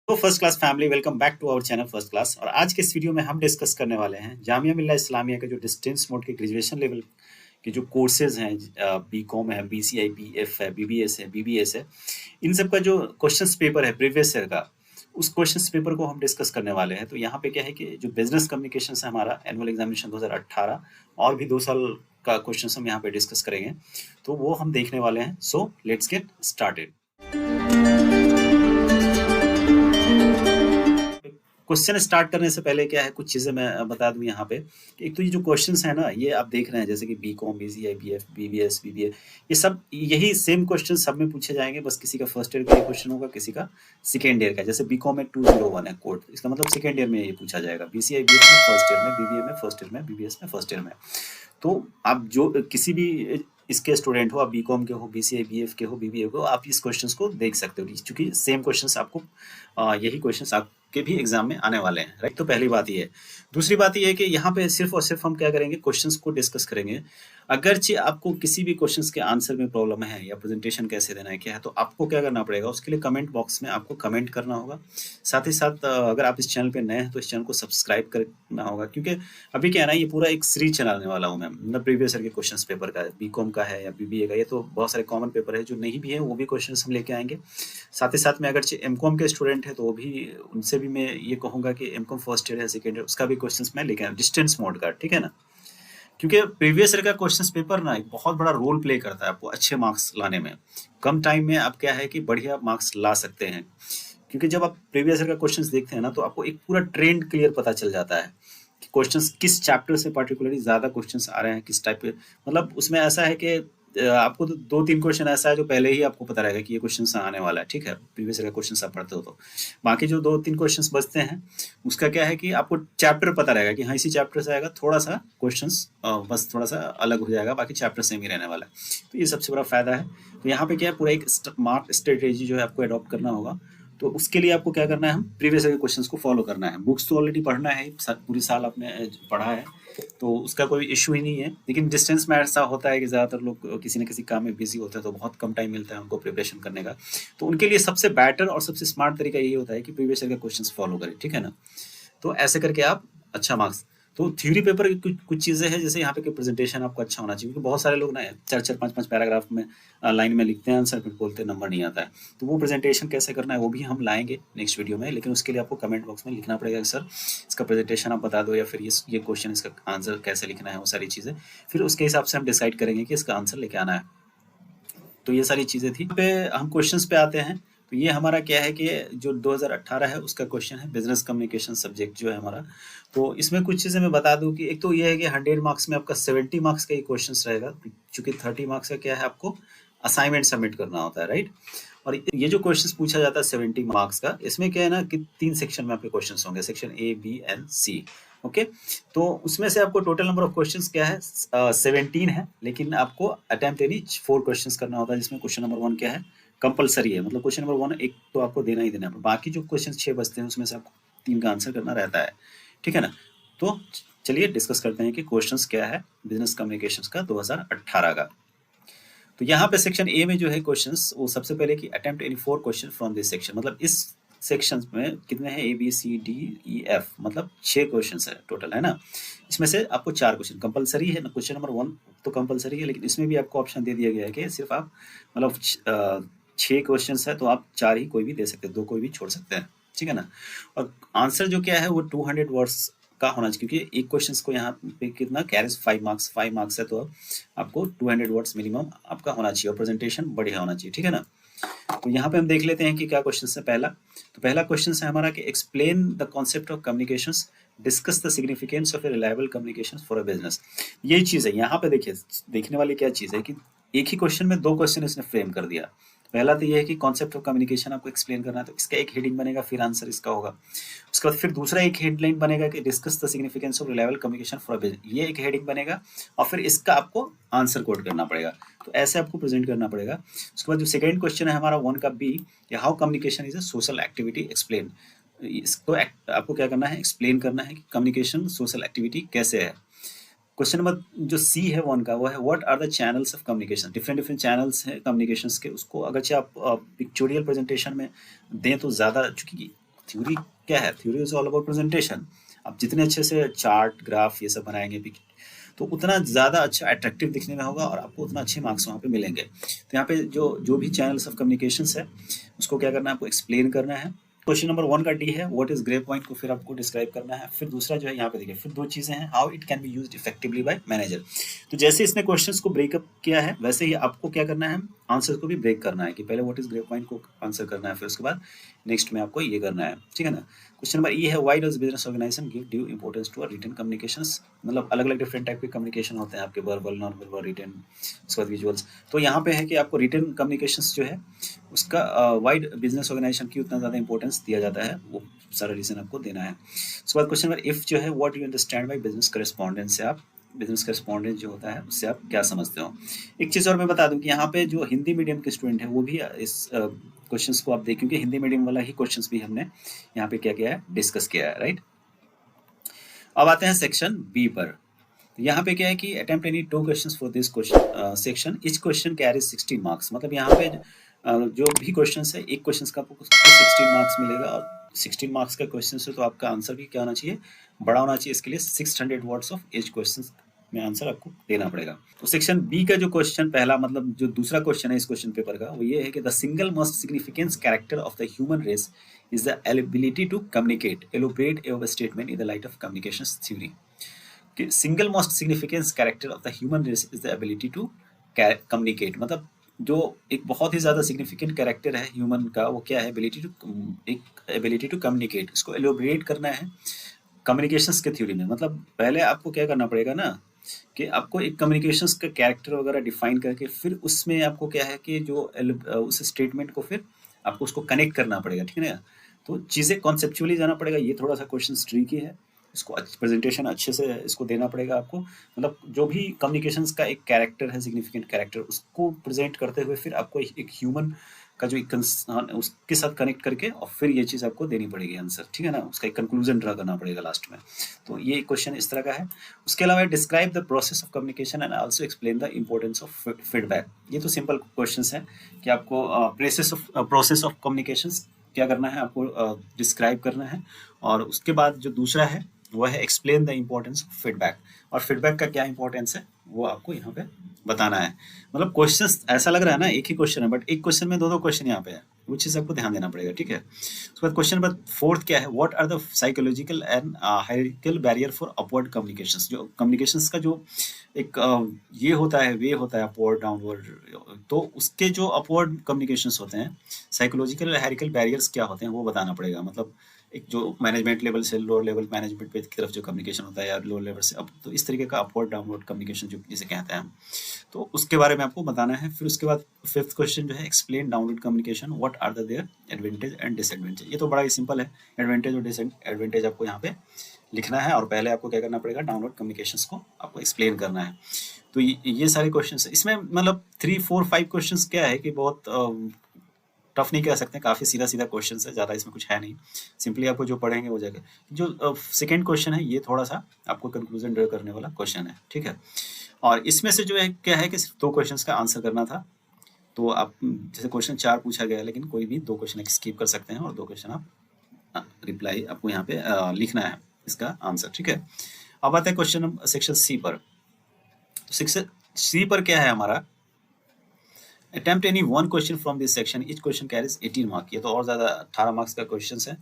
तो first class family, welcome back to our channel first class. और आज के इस वीडियो में हम डिस्कस करने वाले हैं जामिया मिल्लिया इस्लामिया के जो डिस्टेंस मोड के ग्रेजुएशन लेवल के जो कोर्सेज हैं, बीकॉम है, बीसीआईपीएफ है, बीबीएस है, बीबीएस है, इन सब का जो क्वेश्चंस पेपर है प्रीवियस ईयर का, उस क्वेश्चंस पेपर को हम डिस्कस करने वाले हैं। तो यहाँ पे क्या है कि जो बिजनेस कम्युनिकेशन है हमारा एनुअल एग्जामिनेशन 2018 और भी 2 साल का क्वेश्चन हम यहाँ पे डिस्कस करेंगे, तो वो हम देखने वाले हैं। So let's get started. Question start करने से पहले क्या है, कुछ चीज़ें मैं बता दूं यहाँ पे कि एक तो ये जो क्वेश्चंस है ना, ये आप देख रहे हैं जैसे कि बीकॉम, बीसीआईपीएफ, बीबीएस, बीबीए, ये सब यही सेम क्वेश्चन सब में पूछे जाएंगे। बस किसी का फर्स्ट ईयर का क्वेश्चन होगा, किसी का सेकेंड ईयर का। जैसे बीकॉम में 201 है कोड, इसका मतलब सेकेंड ईयर में ये पूछा जाएगा। बीसीआईपीएफ में फर्स्ट ईयर में, बीबीए में फर्स्ट ईयर में, बीबीएस में फर्स्ट ईयर में। तो आप जो किसी भी इसके स्टूडेंट हो, आप बीकॉम के हो, बीसीआईपीएफ के हो, बीबीए के हो, आप इस क्वेश्चंस को देख सकते हो क्योंकि सेम क्वेश्चंस आपको यही क्वेश्चंस आपके भी एग्जाम में आने वाले हैं, राइट। तो पहली बात ये है। दूसरी बात ये है कि यहाँ पे सिर्फ और सिर्फ हम क्या करेंगे, क्वेश्चंस को डिस्कस करेंगे। अगरचे आपको किसी भी क्वेश्चंस के आंसर में प्रॉब्लम है या प्रेजेंटेशन कैसे देना है क्या है, तो आपको क्या करना पड़ेगा, उसके लिए कमेंट बॉक्स में आपको कमेंट करना होगा। साथ ही साथ अगर आप इस चैनल पे नए हैं तो इस चैनल को सब्सक्राइब करना होगा, क्योंकि अभी क्या है ना, ये पूरा एक सीरीज चलाने वाला हूँ मैं। मतलब प्रीवियस ईयर के क्वेश्चंस पेपर का, बीकॉम का है या बीबीए का, ये तो बहुत सारे कॉमन पेपर है। जो नहीं भी है वो भी क्वेश्चंस हम लेके आएंगे। साथ ही साथ में अगर एमकॉम के स्टूडेंट है तो वो भी, उनसे भी मैं ये कहूँगा कि एमकॉम फर्स्ट ईयर या सेकेंड ईयर, उसका भी क्वेश्चंस मैं लेके आऊँ डिस्टेंस मोड का, ठीक है ना। क्योंकि प्रीवियस ईयर का क्वेश्चंस पेपर ना एक बहुत बड़ा रोल प्ले करता है आपको अच्छे मार्क्स लाने में। कम टाइम में आप क्या है कि बढ़िया मार्क्स ला सकते हैं, क्योंकि जब आप प्रीवियस ईयर का क्वेश्चंस देखते हैं ना, तो आपको एक पूरा ट्रेंड क्लियर पता चल जाता है कि क्वेश्चंस किस चैप्टर से पर्टिकुलरली ज्यादा क्वेश्चंस आ रहे हैं, किस टाइप के। मतलब उसमें ऐसा है कि आपको तो 2-3 क्वेश्चन ऐसा है जो पहले ही आपको पता रहेगा कि ये क्वेश्चन आने वाला है, ठीक है, प्रीवियस ईयर का क्वेश्चन आप पढ़ते हो तो। बाकी जो 2-3 क्वेश्चंस बचते हैं, उसका क्या है कि आपको चैप्टर पता रहेगा कि हाँ, इसी चैप्टर से आएगा, थोड़ा सा क्वेश्चंस बस थोड़ा सा अलग हो जाएगा, बाकी चैप्टर सेम ही रहने वाला है। तो ये सबसे बड़ा फायदा है। तो यहाँ पे क्या है, पूरा एक स्मार्ट स्ट्रेटेजी जो है आपको अडॉप्ट करना होगा। तो उसके लिए आपको क्या करना है, हम प्रीवियस ईयर के क्वेश्चंस को फॉलो करना है। बुक्स तो ऑलरेडी पढ़ना है, पूरी साल आपने पढ़ा है, तो उसका कोई इशू ही नहीं है। लेकिन डिस्टेंस में ऐसा होता है कि ज़्यादातर लोग किसी न किसी काम में बिजी होते हैं, तो बहुत कम टाइम मिलता है उनको प्रिपरेशन करने का। तो उनके लिए सबसे बेटर और सबसे स्मार्ट तरीका यही होता है कि प्रीवियस ईयर के क्वेश्चंस फॉलो करें, ठीक है ना। तो ऐसे करके आप अच्छा मार्क्स। तो थ्योरी पेपर की कुछ चीज़ें हैं, जैसे यहाँ पे कि प्रेजेंटेशन आपको अच्छा होना चाहिए, क्योंकि बहुत सारे लोग ना 4-4, 5-5 पैराग्राफ में लाइन में लिखते हैं आंसर, फिर बोलते हैं नंबर नहीं आता है। तो वो प्रेजेंटेशन कैसे करना है वो भी हम लाएंगे नेक्स्ट वीडियो में। लेकिन उसके लिए आपको कमेंट बॉक्स में लिखना पड़ेगा कि सर इसका प्रेजेंटेशन आप बता दो, या फिर ये क्वेश्चन, इसका आंसर कैसे लिखना है, वो सारी चीज़ें। फिर उसके हिसाब से हम डिसाइड करेंगे कि इसका आंसर लेके आना है। तो ये सारी चीज़ें थी। पे हम क्वेश्चंस पे आते हैं। तो ये हमारा क्या है कि जो 2018 है उसका क्वेश्चन है, बिजनेस कम्युनिकेशन सब्जेक्ट जो है हमारा। तो इसमें कुछ चीज़ें मैं बता दूं कि एक तो ये है कि 100 मार्क्स में आपका 70 मार्क्स का ही क्वेश्चन रहेगा, चूंकि 30 मार्क्स का क्या है, आपको असाइनमेंट सबमिट करना होता है, राइट। और ये जो क्वेश्चन पूछा जाता है 70 मार्क्स का, इसमें क्या है ना कि 3 सेक्शन में आपके क्वेश्चन होंगे, section A, B and C. Okay. तो उसमें से आपको टोटल नंबर ऑफ क्वेश्चंस क्या है, 17 है। लेकिन आपको अटेम्प्ट यानी 4 क्वेश्चंस करना होता है, जिसमें क्वेश्चन नंबर 1 क्या है, कंपलसरी है। मतलब क्वेश्चन नंबर 1 एक तो आपको देना ही देना है, बाकी जो क्वेश्चन 6 बचते हैं उसमें से आपको 3 का आंसर करना रहता है, ठीक है ना। तो चलिए डिस्कस करते हैं कि क्वेश्चंस क्या है बिजनेस कम्युनिकेशंस का 2018 का। तो यहाँ पे सेक्शन ए में जो है क्वेश्चंस, वो सबसे पहले कि attempt any 4 question from this section. मतलब इस सेक्शन में कितने हैं, A B C D E F, मतलब 6 क्वेश्चन है टोटल, है ना। इसमें से आपको 4 क्वेश्चन कंपलसरी है ना। क्वेश्चन नंबर 1 तो कंपलसरी है, लेकिन इसमें भी आपको ऑप्शन दे दिया गया है कि सिर्फ आप, मतलब 6 क्वेश्चन है तो आप 4 ही कोई भी दे सकते हैं, 2 कोई भी छोड़ सकते हैं, ठीक है ना। और आंसर जो क्या है वो 200 वर्ड्स का होना चाहिए, क्योंकि एक क्वेश्चन को यहाँ पे कितना कैरेज 5 मार्क्स है, तो आपको 200 वर्ड्स मिनिमम आपका होना चाहिए, और प्रेजेंटेशन बढ़िया होना चाहिए, ठीक है ना। तो यहाँ पे हम देख लेते हैं कि क्या क्वेश्चन है। पहला क्वेश्चन है हमारा कि explain the concept of communications, discuss the significance of a reliable communication for a business. यही चीज है यहाँ पे। देखिए, देखने वाली क्या चीज है कि एक ही क्वेश्चन में 2 क्वेश्चन इसने फ्रेम कर दिया। पहला तो ये है कि कॉन्सेप्ट ऑफ कम्युनिकेशन आपको एक्सप्लेन करना है, तो इसका एक हेडिंग बनेगा, फिर आंसर इसका होगा। उसके बाद फिर दूसरा एक हेडलाइन बनेगा कि discuss the significance of reliable communication for business, ये एक हेडिंग बनेगा, और फिर इसका आपको आंसर कोड करना पड़ेगा। तो ऐसे आपको प्रेजेंट करना पड़ेगा। उसके बाद जो सेकंड क्वेश्चन है हमारा 1 का B, how communication is a social activity explain. इसको आपको क्या करना है, एक्सप्लेन करना है कि कम्युनिकेशन सोशल एक्टिविटी कैसे है। क्वेश्चन नंबर जो सी है 1 का, वो है what are the channels of communication. Different different channels हैं कम्युनिकेशंस के, उसको अगर आप पिक्चोरियल प्रेजेंटेशन में दें तो ज़्यादा, चूंकि थ्योरी क्या है? Theory is all about presentation. आप जितने अच्छे से चार्ट, ग्राफ ये सब बनाएंगे तो उतना ज़्यादा अच्छा अट्रैक्टिव दिखने में होगा और आपको उतना अच्छे मार्क्स वहाँ पे मिलेंगे। तो यहाँ पे जो जो भी चैनल्स ऑफ कम्युनिकेशंस है उसको क्या करना है, आपको एक्सप्लेन करना है। क्वेश्चन नंबर 1 का डी है व्हाट इज ग्रे पॉइंट, को फिर आपको डिस्क्राइब करना है। फिर दूसरा जो है यहाँ पे देखिए, फिर दो चीज़ें हैं, how it can be used effectively by manager. तो जैसे इसने क्वेश्चंस को ब्रेकअप किया है वैसे ही आपको क्या करना है, आंसर को भी ब्रेक करना है कि पहले व्हाट इज ग्रे पॉइंट को आंसर करना है, फिर उसके बाद नेक्स्ट में आपको ये करना है, ठीक है ना। क्वेश्चन नंबर ई है why does business organisation give due importance to written communications, मतलब अलग अलग डिफरेंट टाइप के कम्युनिकेशन होते हैं आपके, वर्बल, नॉन वर्बल, रिटन, उसके बाद विजुअल्स। तो यहाँ पे है कि आपको रिटन कम्युनिकेशंस जो है उसका वाइड बिजनेस ऑर्गेनाइजेशन की उतना ज़्यादा इंपॉर्टेंस दिया जाता है, वो सारा रीजन आपको देना है। उसके बाद क्वेश्चन नंबर इफ जो है what you understand by business correspondent, से आप बिजनेस करेस्पॉन्डेंट जो होता है उससे आप क्या समझते हो। एक चीज़ और मैं बता दूं कि यहाँ पे जो हिंदी मीडियम के स्टूडेंट हैं वो भी इस क्वेश्चंस को आप देखें, क्योंकि हिंदी मीडियम वाला ही क्वेश्चंस भी हमने यहाँ पे क्या किया है, डिस्कस किया है, राइट। अब आते हैं सेक्शन बी पर। यहाँ पे क्या है कि attempt any 2 questions for this question section, each question carry 60 marks. मतलब यहाँ पे जो भी क्वेश्चंस है, एक क्वेश्चंस का आपको 16 मार्क्स मिलेगा, और 16 मार्क्स का क्वेश्चन है तो आपका आंसर भी क्या होना चाहिए, बड़ा होना चाहिए। इसके लिए 600 वर्ड्स ऑफ ईच क्वेश्चन में आंसर आपको देना पड़ेगा। तो सेक्शन बी का जो क्वेश्चन पहला, मतलब जो दूसरा क्वेश्चन है इस क्वेश्चन पेपर का, वो ये है कि the single most significant character of the human race is the ability to communicate, elaborate your statement in the light of communication theory. कि single most significance character of the human race is the ability to communicate, मतलब जो एक बहुत ही ज़्यादा significant character है human का, वो क्या है, एबिलिटी टू, एक एबिलिटी टू कम्युनिकेट। इसको एलोबरेट करना है कम्युनिकेशंस के थ्योरी में। मतलब पहले आपको क्या करना पड़ेगा ना, कि आपको एक कम्युनिकेशंस का कैरेक्टर वगैरह डिफाइन करके फिर उसमें आपको क्या है कि जो उस स्टेटमेंट को फिर आपको उसको कनेक्ट करना पड़ेगा, ठीक है ना। तो चीज़ें कॉन्सेप्चुअली जाना पड़ेगा, ये थोड़ा सा क्वेश्चन ट्रिकी है, इसको प्रेजेंटेशन अच्छे से इसको देना पड़ेगा आपको। मतलब जो भी कम्युनिकेशंस का एक कैरेक्टर है, सिग्निफिकेंट कैरेक्टर, उसको प्रेजेंट करते हुए फिर आपको एक ह्यूमन का जो एक कंसर्न उसके साथ कनेक्ट करके और फिर ये चीज़ आपको देनी पड़ेगी आंसर, ठीक है ना। उसका एक कंक्लूजन ड्रा करना पड़ेगा लास्ट में। तो ये क्वेश्चन इस तरह का है। उसके अलावा describe the process of communication and also explain the importance of feedback. ये तो सिंपल क्वेश्चंस हैं कि आपको प्रोसेस ऑफ कम्युनिकेशन क्या करना है, आपको डिस्क्राइब करना है, और उसके बाद जो दूसरा है वो है explain the importance of feedback, और फीडबैक का क्या इंपॉर्टेंस है वो आपको यहाँ पे बताना है। मतलब क्वेश्चंस ऐसा लग रहा है ना एक ही क्वेश्चन है, बट एक क्वेश्चन में दो दो क्वेश्चन यहाँ पे है, वो चीज़ आपको ध्यान देना पड़ेगा, ठीक है। उसके बाद क्वेश्चन नंबर 4 क्या है, what are the psychological and hierarchical barrier for upward communications. जो कम्युनिकेशंस का जो एक ये होता है, वे होता है अपवर्ड डाउनवर्ड, तो उसके जो अपवर्ड कम्युनिकेशंस होते हैं, साइकोलॉजिकल हायरार्किकल बैरियर्स क्या होते हैं वो बताना पड़ेगा। मतलब एक जो मैनेजमेंट लेवल से लोअर लेवल मैनेजमेंट पे की तरफ जो कम्युनिकेशन होता है, या लोअर लेवल से अब, तो इस तरीके का अपवर्ड डाउनवर्ड कम्युनिकेशन जो जिसे कहते हैं हम, तो उसके बारे में आपको बताना है। फिर उसके बाद 5th क्वेश्चन जो है, explain download communication, what are the their advantage and disadvantage. ये तो बड़ा ही सिंपल है, एडवांटेज और डिसएडवांटेज आपको यहाँ पे लिखना है, और पहले आपको क्या करना पड़ेगा, डाउनलोड कम्युनिकेशंस को आपको एक्सप्लेन करना है। तो ये सारे क्वेश्चन है इसमें, मतलब 3, 4, 5 क्वेश्चन क्या है कि बहुत टफ नहीं कह सकते, काफ़ी सीधा सीधा क्वेश्चन है, ज़्यादा इसमें कुछ है नहीं, सिंपली आपको जो पढ़ेंगे वो जाएगा। जो सेकेंड क्वेश्चन है ये थोड़ा सा आपको कंक्लूजन ड्रा करने वाला क्वेश्चन है, ठीक है। और इसमें से जो है क्या है कि सिर्फ 2 क्वेश्चंस का आंसर करना था। तो आप जैसे क्वेश्चन 4 पूछा गया है, लेकिन कोई भी 2 क्वेश्चन स्किप कर सकते हैं, और 2 क्वेश्चन आप रिप्लाई आपको यहाँ पे लिखना है इसका आंसर, ठीक है। अब आते हैं क्वेश्चन सेक्शन सी पर। सेक्शन सी पर क्या है हमारा, attempt any 1 question from this section, each question carries 18 mark. ये तो और ज़्यादा 18 मार्क्स का क्वेश्चन है,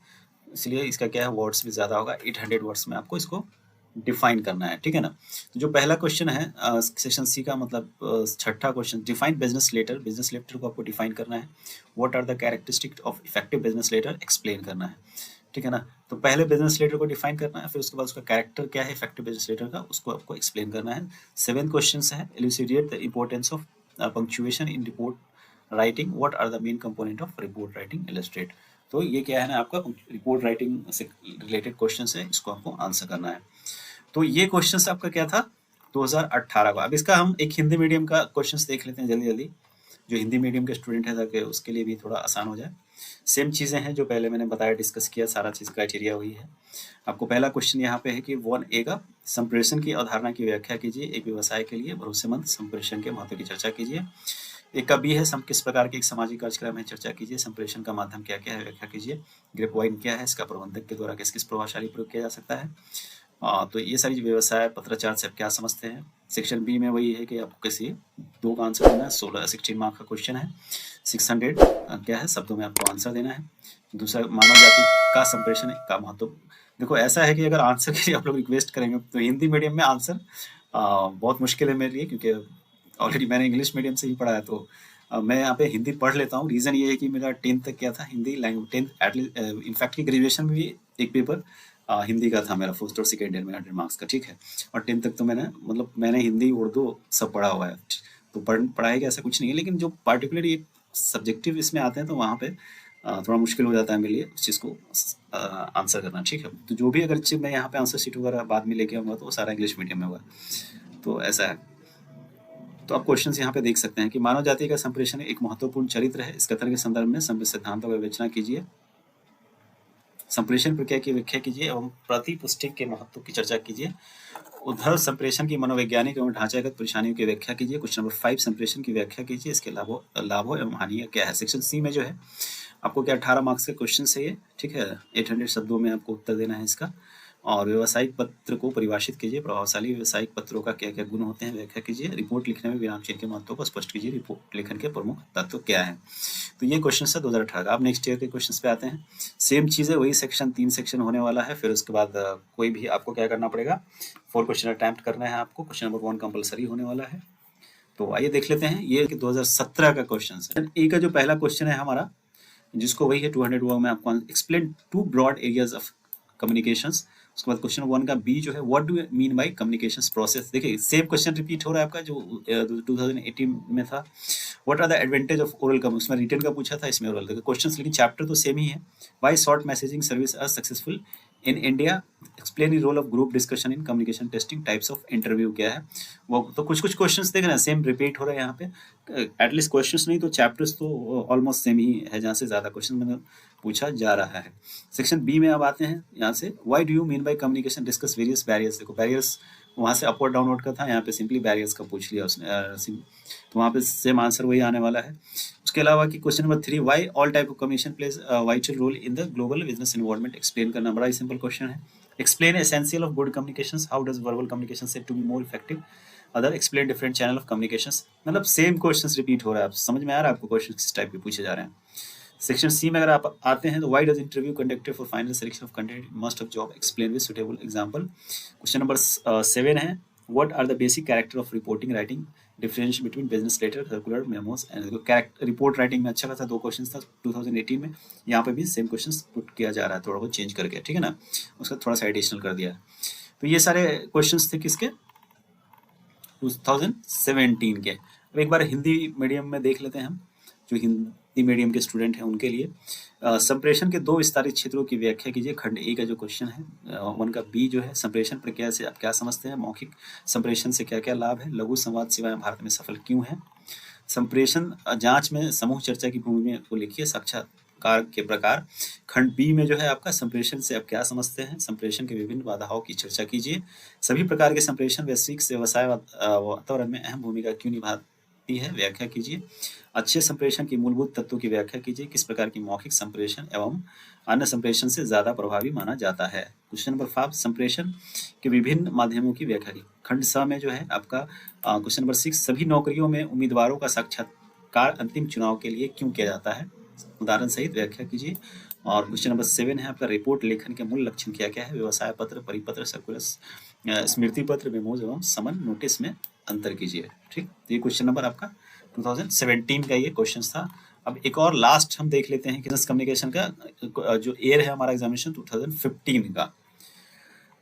इसलिए इसका क्या है, वर्ड्स भी ज़्यादा होगा, 800 वर्ड्स में आपको इसको डिफाइन करना है, ठीक है ना। तो जो पहला क्वेश्चन है सेक्शन सी का, मतलब छठा question, define business letter. Business letter को आपको डिफाइन करना है। What are the characteristic of effective business letter, explain करना है, ठीक है ना। तो पहले बिजनेस लेटर को डिफाइन करना है, फिर उसके बाद उसका कैरेक्टर क्या है इफेक्टिव बिजनेस लेटर का, उसको आपको एक्सप्लेन करना है। 7th क्वेश्चन है, elucidate the importance of punctuation in report writing, what are the main component of report writing, illustrate. तो ये क्या है ना, आपका रिपोर्ट राइटिंग से रिलेटेड क्वेश्चन है, इसको आपको आंसर करना है। तो ये क्वेश्चन आपका क्या था 2018 का। अब इसका हम एक हिंदी मीडियम का क्वेश्चन देख लेते हैं जल्दी जल्दी, जो हिंदी मीडियम के स्टूडेंट है, ताकि उसके लिए भी थोड़ा आसान हो जाए। सेम चीज़ें हैं जो पहले मैंने बताया, डिस्कस किया, सारा चीज़ क्राइटेरिया वही है। आपको पहला क्वेश्चन यहाँ पे है कि 1A का, संप्रेषण की अवधारणा की व्याख्या कीजिए, एक व्यवसाय के लिए भरोसेमंद संप्रेषण के महत्व की चर्चा कीजिए। एक का बी है, सम किस प्रकार के एक सामाजिक कार्यक्रम है, चर्चा कीजिए। संप्रेषण का माध्यम क्या क्या है, व्याख्या कीजिए। ग्रेप वाइन क्या है, इसका प्रबंधक के द्वारा किस किस प्रभावशाली प्रयोग किया जा सकता है। तो ये सारी व्यवसाय पत्राचार से आप क्या समझते हैं। सेक्शन बी में वही है कि आपको किसी दो का आंसर देना है। 16 मार्क का क्वेश्चन है। 600 क्या है, शब्दों में आपको आंसर देना है। दूसरा, मानव जाति का संप्रेषण का महत्व। देखो ऐसा है कि अगर आंसर के लिए आप लोग रिक्वेस्ट करेंगे तो हिंदी मीडियम में आंसर बहुत मुश्किल है मेरे लिए, क्योंकि ऑलरेडी मैंने इंग्लिश मीडियम से ही पढ़ा है। तो मैं यहाँ पे हिंदी पढ़ लेता हूँ। रीज़न ये है कि मेरा 10th तक क्या था, Hindi language. 10th at least, in fact की ग्रेजुएशन में भी एक पेपर हिंदी का था मेरा, फर्स्ट और सेकेंड ईयर में 100 मार्क्स का, ठीक है। और 10th तक तो मैंने हिंदी उर्दू सब पढ़ा हुआ है। तो पढ़ाई का ऐसा कुछ नहीं है, लेकिन जो पार्टिकुलरली एक सब्जेक्टिव इसमें आते हैं तो वहाँ पे थोड़ा मुश्किल हो जाता है मेरे लिए उस चीज़ को आंसर करना, ठीक है। तो जो भी अगर चीज़ मैं यहाँ पे आंसर शीट वगैरह बाद में लेके आऊँगा तो वो सारा इंग्लिश मीडियम में होगा, तो ऐसा है। तो आप क्वेश्चंस यहाँ पे देख सकते हैं कि मानव जाति का संप्रेषण एक महत्वपूर्ण चरित्र है। इस कथन के संदर्भ में सिद्धांतों का विवेचना कीजिए। संप्रेषण प्रक्रिया की व्याख्या कीजिए एवं प्रतिपुष्टि के महत्व की चर्चा कीजिए। उद्धव संप्रेषण की मनोवैज्ञानिक एवं ढांचागत परेशानियों की व्याख्या कीजिए। क्वेश्चन नंबर 5, संप्रेषण की व्याख्या कीजिए, इसके लाभों एवं हानियां क्या है। सेक्शन सी में जो है आपको क्या 18 मार्क्स के क्वेश्चन है ये, ठीक है। 800 शब्दों में आपको उत्तर देना है इसका। और व्यावसायिक पत्र को परिभाषित कीजिए। प्रभावशाली व्यावसायिक पत्रों का क्या क्या गुण होते हैं, व्याख्या कीजिए। रिपोर्ट लिखने में विराम चिन्ह के महत्व को स्पष्ट कीजिए। रिपोर्ट लेखन के प्रमुख तत्व क्या है। तो ये क्वेश्चन है 2018 का। अब नेक्स्ट ईयर के क्वेश्चन पे आते हैं। सेम चीज़ है, वही सेक्शन 3 सेक्शन होने वाला है। फिर उसके बाद कोई भी आपको क्या करना पड़ेगा, 4 क्वेश्चन अटैम्प्ट करना है आपको। क्वेश्चन नंबर 1 कंपलसरी होने वाला है। तो आइए देख लेते हैं। ये 2017 का क्वेश्चन है। ए का जो पहला क्वेश्चन है हमारा, जिसको वही है 200 वर्ग में आपको explain 2 broad areas of communications. उसके बाद क्वेश्चन 1 का बी जो है, what do you mean by communications process. देखिए सेम क्वेश्चन रिपीट हो रहा है आपका जो 2018 में था। What are the advantage of oral comm, उसमें रिटन का पूछा था, इसमें ओरल का क्वेश्चन, लेकिन चैप्टर तो सेम ही है। Why short messaging service are successful in India, explain the role of group discussion in communication testing, types of interview क्या है वो। तो कुछ कुछ क्वेश्चंस देख रहे हैं सेम रिपीट हो रहे हैं यहाँ पे। एटलीस्ट क्वेश्चंस नहीं तो चैप्टर्स तो ऑलमोस्ट सेम ही है, जहाँ से ज़्यादा क्वेश्चन मैंने पूछा जा रहा है। सेक्शन बी में अब आते हैं यहाँ से। Why do you mean by communication, discuss various barriers. देखो बैरियर्स वहाँ से अपवर्ड डाउनवर्ड का था, यहाँ पे सिंपली बैरियर्स का पूछ लिया उसने, तो वहाँ पे सेम आंसर वही आने वाला है। उसके अलावा कि question number 3, why all type of communication plays vital role in the global business environment, explain करना। बड़ा ही सिंपल क्वेश्चन है। Explain essential of good communications, how does verbal communication said to be more effective. Other, explain different channel of communications. मतलब same questions repeat हो रहा है। आप समझ में आ रहा है आपको क्वेश्चन किस टाइप के पूछे जा रहे हैं। सेक्शन सी में अगर आप आते हैं तो why does interview conducted for final selection of candidate must of job, explain with suitable example. Question number 7 है, what are the basic character of reporting writing, difference between business letter, circular, memos and character. Report writing में अच्छा खासा 2 question था 2018 में। यहाँ पे भी same question put किया जा रहा है, थोड़ा बहुत चेंज करके, ठीक है ना। उसका थोड़ा सा एडिशनल कर दिया है। तो ये सारे क्वेश्चन थे किसके, 2017 के। अब एक बार हिंदी मीडियम में देख लेते हैं हम, जो हिंदी मीडियम के स्टूडेंट हैं उनके लिए। संप्रेषण के 2 विस्तारित क्षेत्रों की व्याख्या कीजिए। खंड ए का जो क्वेश्चन है, 1 का बी जो है, संप्रेषण प्रक्रिया से आप क्या समझते हैं, मौखिक संप्रेषण से क्या क्या लाभ है, लघु संवाद सेवाएं भारत में सफल क्यों है। संप्रेषण जांच में समूह चर्चा की भूमि को लिखिए। साक्षात्कार के प्रकार। खंड बी में जो है आपका संप्रेषण से आप क्या समझते हैं, संप्रेषण के विभिन्न बाधाओं की चर्चा कीजिए। सभी प्रकार के संप्रेषण वैश्विक व्यवसाय वातावरण में अहम भूमिका क्यों निभाती है, व्याख्या कीजिए। अच्छे संप्रेषण की मूलभूत तत्वों की व्याख्या कीजिए। किस प्रकार की मौखिक संप्रेषण एवं अन्य संप्रेषण से ज्यादा प्रभावी माना जाता है। क्वेश्चन नंबर 5, संप्रेषण के विभिन्न माध्यमों की व्याख्या की। खंड स में जो है आपका क्वेश्चन नंबर 6, सभी नौकरियों में उम्मीदवारों का साक्षात्कार अंतिम चुनाव के लिए क्यों किया जाता है, उदाहरण सहित व्याख्या कीजिए। और क्वेश्चन नंबर 7 है आपका, रिपोर्ट लेखन के मूल लक्षण क्या क्या है, व्यवसाय पत्र, परिपत्र, सर्कुलर, स्मृति पत्र, मेमोज एवं समन नोटिस में अंतर कीजिए। ठीक, तो ये क्वेश्चन नंबर आपका 2017 का ये क्वेश्चन था। अब एक और लास्ट हम देख लेते हैं बिजनेस कम्युनिकेशन का जो ईयर है हमारा एग्जामिनेशन 2015 का।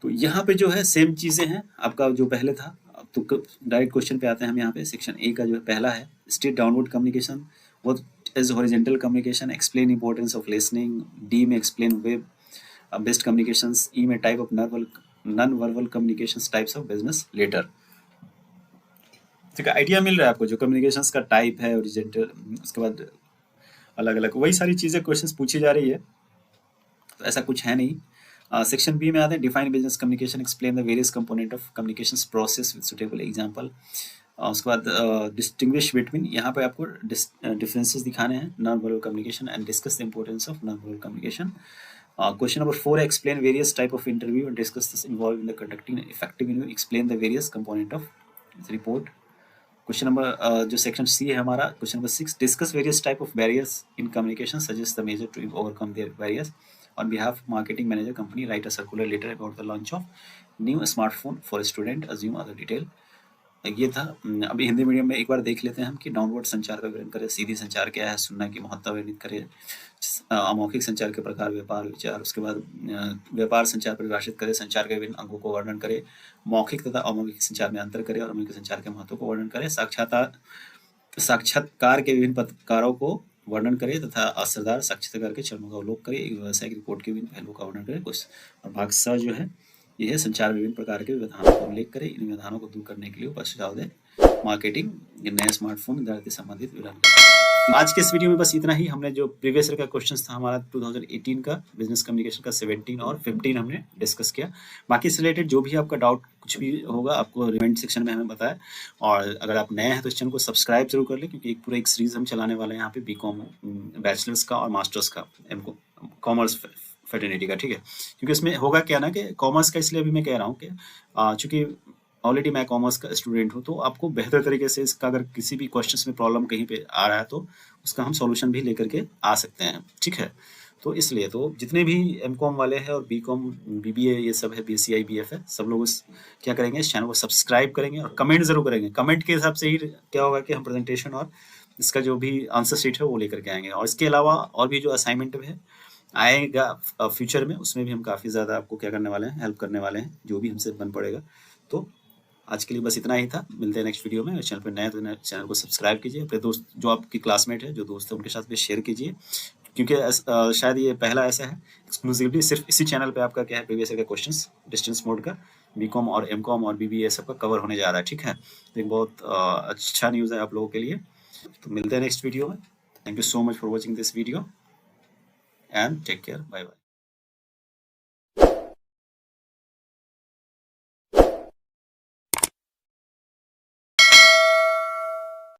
तो यहाँ पे जो है सेम चीजें हैं आपका जो पहले था। अब तो डायरेक्ट क्वेश्चन पे आते हैं हम यहाँ पे। सेक्शन ए का जो है पहला है, straight downward communication, what is horizontal communication, explain importance of listening. D में explain web based communications. E में type of non verbal communications, types of business letter. ठीक है, आइडिया मिल रहा है आपको जो कम्युनिकेशंस का टाइप है हॉरिजॉन्टल, उसके बाद अलग अलग वही सारी चीजें क्वेश्चंस पूछी जा रही है, तो ऐसा कुछ है नहीं। सेक्शन बी में आते हैं, define business communication, explain the various component of communications process with suitable example. उसके बाद डिस्टिंग्विश बिटवीन, यहाँ पे आपको डिफरेंसेस दिखाने हैं non verbal communication and discuss the importance of non verbal communication. Question number 4, explain various type of interview and discuss this involved in the conducting an effective interview. Explain the various component of the report. Question number जो section C है हमारा, question number 6, discuss various type of barriers in communication, suggest the measure to overcome their barriers. On behalf of marketing manager company, write a circular letter about the launch of new smartphone for a student. Assume other detail. ये था। अभी Hindi medium में एक बार देख लेते हैं हम कि डाउनवर्ड संचार का विवरण करें, सीधी संचार क्या है, सुनना की महत्ता वर्णित करें, अमौखिक संचार के प्रकार, व्यापार विचार, उसके बाद व्यापार संचार परिभाषित करें, संचार के विभिन्न अंगों को वर्णन करें, मौखिक तथा अमौखिक संचार में अंतर करें और अमौखिक संचार के महत्व को वर्णन करें, साक्षात्कार के विभिन्न प्रकारों को वर्णन करें तथा असरदार साक्षात्कार के चरणों का अवलोक करें, एक व्यावसायिक रिपोर्ट के विभिन्न पहलुओं का वर्णन करें। कुछ और भाग स जो है ये है संचार विभिन्न प्रकार के व्यवधानों का उल्लेख करें, इन व्यवधानों को दूर करने के लिए उपस्थित सुझाव दें, मार्केटिंग, नए स्मार्टफोन से संबंधित विवरण करें। आज के इस वीडियो में बस इतना ही। हमने जो प्रीवियस ईयर का क्वेश्चंस था हमारा 2018 का बिजनेस कम्युनिकेशन का 17 और 15 हमने डिस्कस किया। बाकी से रिलेटेड जो भी आपका डाउट कुछ भी होगा आपको कमेंट सेक्शन में हमें बताएं, और अगर आप नए हैं तो इस चैनल को सब्सक्राइब जरूर कर लें, क्योंकि एक पूरा एक सीरीज हम चलाने वाले हैं यहाँ पे बीकॉम बैचलर्स का और मास्टर्स का, कॉमर्स फैटर्निटी का, ठीक है। क्योंकि इसमें होगा क्या ना कि कॉमर्स का इसलिए अभी मैं कह रहा हूँ कि चूंकि ऑलरेडी मैं कॉमर्स का स्टूडेंट हूँ, तो आपको बेहतर तरीके से इसका अगर किसी भी क्वेश्चंस में प्रॉब्लम कहीं पे आ रहा है तो उसका हम सॉल्यूशन भी लेकर के आ सकते हैं, ठीक है। तो इसलिए तो जितने भी एमकॉम वाले हैं और बीकॉम बीबीए ये सब है, बीसीआई बीएफ है, सब लोग क्या करेंगे, इस चैनल को सब्सक्राइब करेंगे और कमेंट जरूर करेंगे। कमेंट के हिसाब से ही क्या होगा कि हम प्रेजेंटेशन और इसका जो भी आंसर शीट है वो लेकर के आएंगे। और इसके अलावा और भी जो असाइनमेंट है आएगा फ्यूचर में, उसमें भी हम काफ़ी ज़्यादा आपको क्या करने वाले हैं, हेल्प करने वाले हैं, जो भी हमसे बन पड़ेगा। तो आज के लिए बस इतना ही था। मिलते हैं नेक्स्ट वीडियो में। चैनल पर नए तो चैनल को सब्सक्राइब कीजिए, अपने दोस्त जो आपकी क्लासमेट है, जो दोस्त है, उनके साथ भी शेयर कीजिए, क्योंकि शायद ये पहला ऐसा है एक्सक्लूसिवली सिर्फ इसी चैनल पे आपका क्या है प्रीवियस ईयर का क्वेश्चंस डिस्टेंस मोड का बीकॉम और एमकॉम और बीबीए सब का कवर होने जा रहा है, ठीक है। तो एक बहुत अच्छा न्यूज़ है आप लोगों के लिए। तो मिलते हैं नेक्स्ट वीडियो में। Thank you so much for watching this video and take care, bye bye.